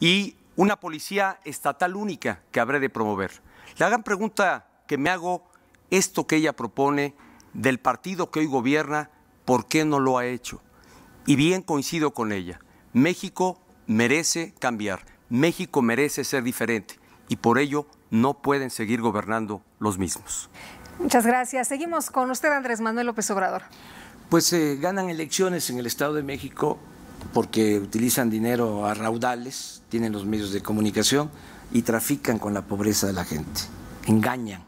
y una policía estatal única que habré de promover. La gran pregunta que me hago, esto que ella propone del partido que hoy gobierna, ¿por qué no lo ha hecho? Y bien coincido con ella. México merece cambiar, México merece ser diferente y por ello no pueden seguir gobernando los mismos. Muchas gracias. Seguimos con usted, Andrés Manuel López Obrador. Pues ganan elecciones en el Estado de México porque utilizan dinero a raudales, tienen los medios de comunicación y trafican con la pobreza de la gente, engañan.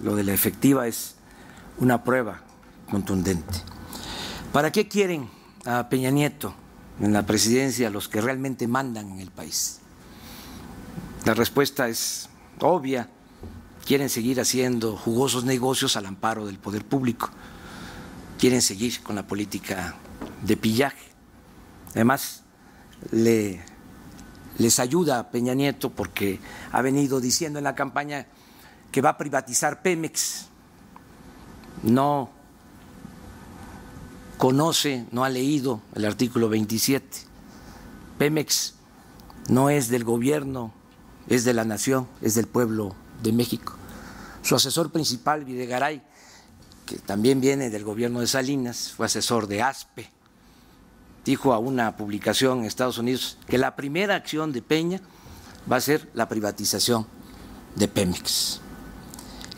Lo de la efectiva es una prueba contundente. ¿Para qué quieren a Peña Nieto en la presidencia los que realmente mandan en el país? La respuesta es obvia. Quieren seguir haciendo jugosos negocios al amparo del poder público. Quieren seguir con la política de pillaje. Además, les ayuda a Peña Nieto porque ha venido diciendo en la campaña que va a privatizar Pemex. No conoce, no ha leído el artículo 27. Pemex no es del gobierno, es de la nación, es del pueblo de México. Su asesor principal, Videgaray, que también viene del gobierno de Salinas, fue asesor de ASPE, dijo a una publicación en Estados Unidos que la primera acción de Peña va a ser la privatización de Pemex.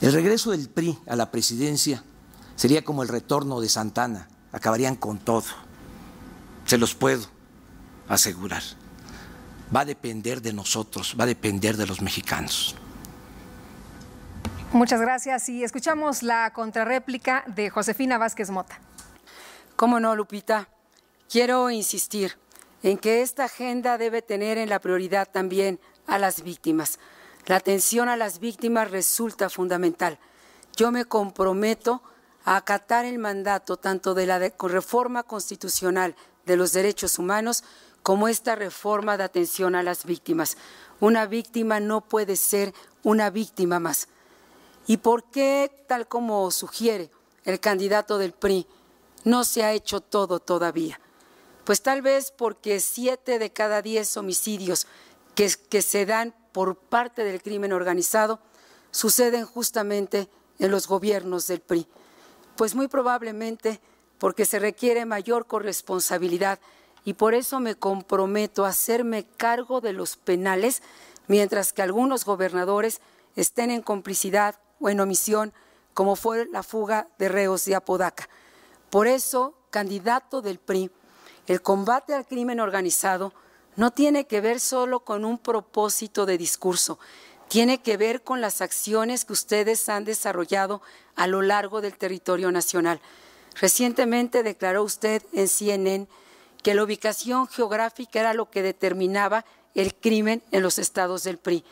El regreso del PRI a la presidencia sería como el retorno de Santana, acabarían con todo, se los puedo asegurar. Va a depender de nosotros, va a depender de los mexicanos. Muchas gracias y escuchamos la contrarréplica de Josefina Vázquez Mota. ¿Cómo no, Lupita? Quiero insistir en que esta agenda debe tener en la prioridad también a las víctimas. La atención a las víctimas resulta fundamental. Yo me comprometo a acatar el mandato tanto de la reforma constitucional de los derechos humanos como esta reforma de atención a las víctimas. Una víctima no puede ser una víctima más. ¿Y por qué, tal como sugiere el candidato del PRI, no se ha hecho todo todavía? Pues tal vez porque 7 de cada 10 homicidios que se dan por parte del crimen organizado suceden justamente en los gobiernos del PRI. Pues muy probablemente porque se requiere mayor corresponsabilidad y por eso me comprometo a hacerme cargo de los penales, mientras que algunos gobernadores estén en complicidad o en omisión, como fue la fuga de reos de Apodaca. Por eso, candidato del PRI, el combate al crimen organizado no tiene que ver solo con un propósito de discurso, tiene que ver con las acciones que ustedes han desarrollado a lo largo del territorio nacional. Recientemente declaró usted en CNN que la ubicación geográfica era lo que determinaba el crimen en los estados del PRI.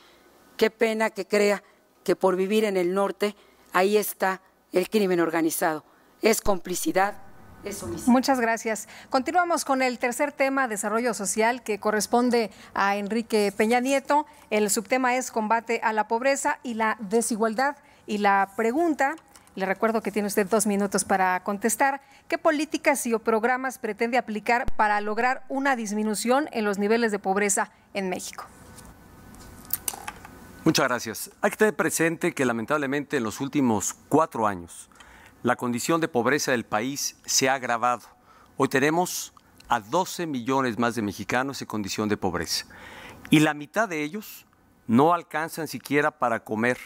Qué pena que crea que por vivir en el norte, ahí está el crimen organizado. Es complicidad, es homicidio. Muchas gracias. Continuamos con el tercer tema, desarrollo social, que corresponde a Enrique Peña Nieto. El subtema es combate a la pobreza y la desigualdad. Y la pregunta, le recuerdo que tiene usted 2 minutos para contestar, ¿qué políticas y o programas pretende aplicar para lograr una disminución en los niveles de pobreza en México? Muchas gracias. Hay que tener presente que lamentablemente en los últimos 4 años la condición de pobreza del país se ha agravado. Hoy tenemos a 12 millones más de mexicanos en condición de pobreza y la mitad de ellos no alcanzan siquiera para comer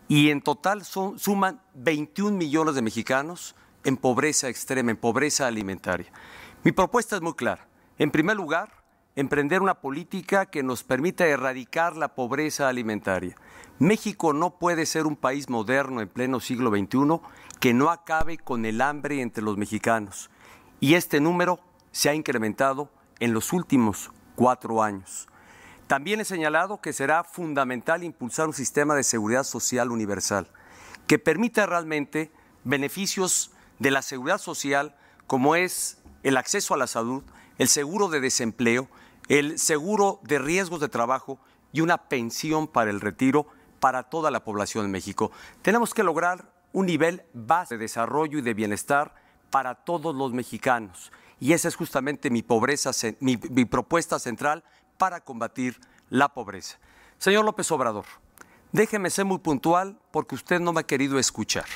y en total suman 21 millones de mexicanos en pobreza extrema, en pobreza alimentaria. Mi propuesta es muy clara. En primer lugar, emprender una política que nos permita erradicar la pobreza alimentaria. México no puede ser un país moderno en pleno siglo XXI que no acabe con el hambre entre los mexicanos. Y este número se ha incrementado en los últimos 4 años. También he señalado que será fundamental impulsar un sistema de seguridad social universal que permita realmente beneficios de la seguridad social como es el acceso a la salud, el seguro de desempleo, el seguro de riesgos de trabajo y una pensión para el retiro para toda la población de México. Tenemos que lograr un nivel base de desarrollo y de bienestar para todos los mexicanos. Y esa es justamente mi propuesta central para combatir la pobreza. Señor López Obrador, déjeme ser muy puntual porque usted no me ha querido escuchar.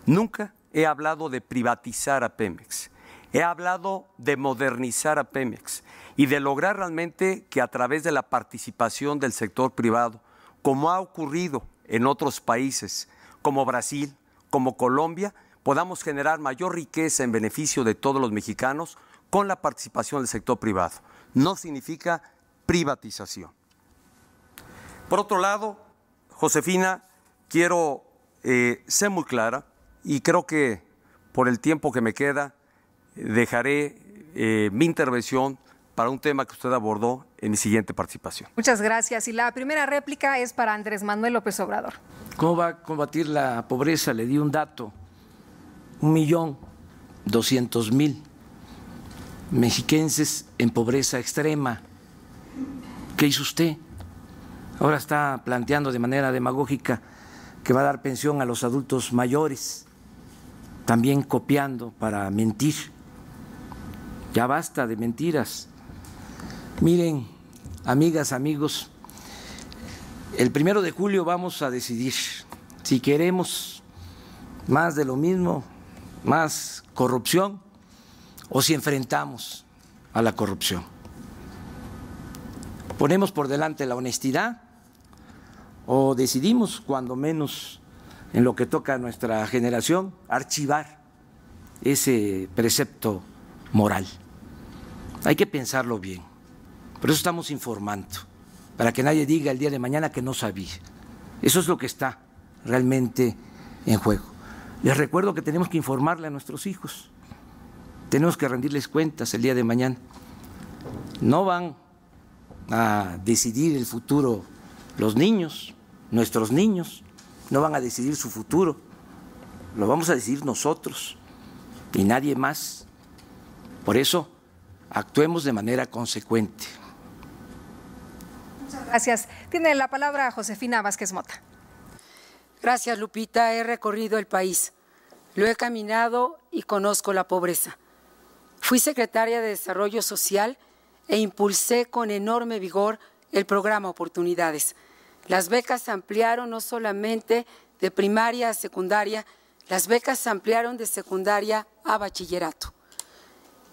Nunca he hablado de privatizar a Pemex. He hablado de modernizar a Pemex y de lograr realmente que a través de la participación del sector privado, como ha ocurrido en otros países como Brasil, como Colombia, podamos generar mayor riqueza en beneficio de todos los mexicanos con la participación del sector privado. No significa privatización. Por otro lado, Josefina, quiero ser muy clara y creo que por el tiempo que me queda dejaré mi intervención para un tema que usted abordó en mi siguiente participación. Muchas gracias. Y la primera réplica es para Andrés Manuel López Obrador. ¿Cómo va a combatir la pobreza? Le di un dato, 1.200.000 mexiquenses en pobreza extrema. ¿Qué hizo usted? Ahora está planteando de manera demagógica que va a dar pensión a los adultos mayores, también copiando para mentir. Ya basta de mentiras. Miren, amigas, amigos, el 1 de julio vamos a decidir si queremos más de lo mismo, más corrupción, o si enfrentamos a la corrupción. ¿Ponemos por delante la honestidad o decidimos, cuando menos en lo que toca a nuestra generación, archivar ese precepto moral? Hay que pensarlo bien. Por eso estamos informando, para que nadie diga el día de mañana que no sabía. Eso es lo que está realmente en juego. Les recuerdo que tenemos que informarle a nuestros hijos, tenemos que rendirles cuentas el día de mañana. No van a decidir el futuro los niños, nuestros niños, no van a decidir su futuro, lo vamos a decidir nosotros y nadie más. Por eso, actuemos de manera consecuente. Muchas gracias. Tiene la palabra Josefina Vázquez Mota. Gracias, Lupita. He recorrido el país, lo he caminado y conozco la pobreza. Fui secretaria de Desarrollo Social e impulsé con enorme vigor el programa Oportunidades. Las becas se ampliaron no solamente de primaria a secundaria, las becas se ampliaron de secundaria a bachillerato.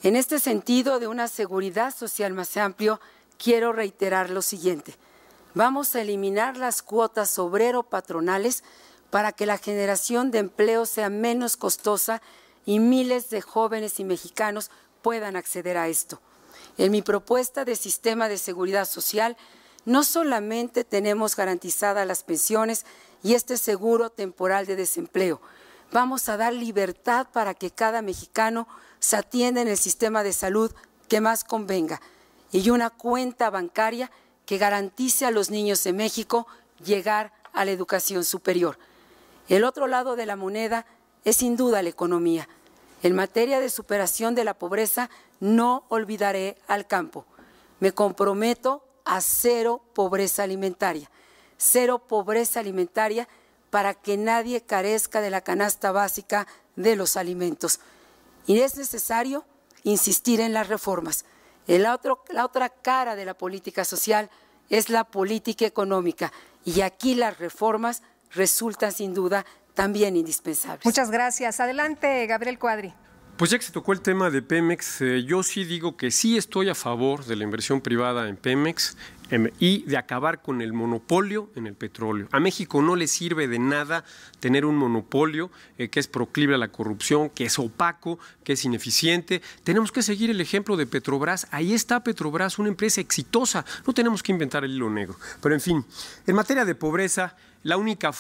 En este sentido de una seguridad social más amplio, quiero reiterar lo siguiente. Vamos a eliminar las cuotas obrero-patronales para que la generación de empleo sea menos costosa y miles de jóvenes y mexicanos puedan acceder a esto. En mi propuesta de sistema de seguridad social, no solamente tenemos garantizadas las pensiones y este seguro temporal de desempleo, vamos a dar libertad para que cada mexicano se atienda en el sistema de salud que más convenga y una cuenta bancaria que garantice a los niños de México llegar a la educación superior. El otro lado de la moneda es sin duda la economía. En materia de superación de la pobreza, no olvidaré al campo. Me comprometo a cero pobreza alimentaria para que nadie carezca de la canasta básica de los alimentos. Y es necesario insistir en las reformas. La otra cara de la política social es la política económica y aquí las reformas resultan sin duda también indispensables. Muchas gracias. Adelante, Gabriel Cuadri. Pues ya que se tocó el tema de Pemex, yo sí digo que sí estoy a favor de la inversión privada en Pemex y de acabar con el monopolio en el petróleo. A México no le sirve de nada tener un monopolio que es proclive a la corrupción, que es opaco, que es ineficiente. Tenemos que seguir el ejemplo de Petrobras. Ahí está Petrobras, una empresa exitosa. No tenemos que inventar el hilo negro. Pero en fin, en materia de pobreza, la única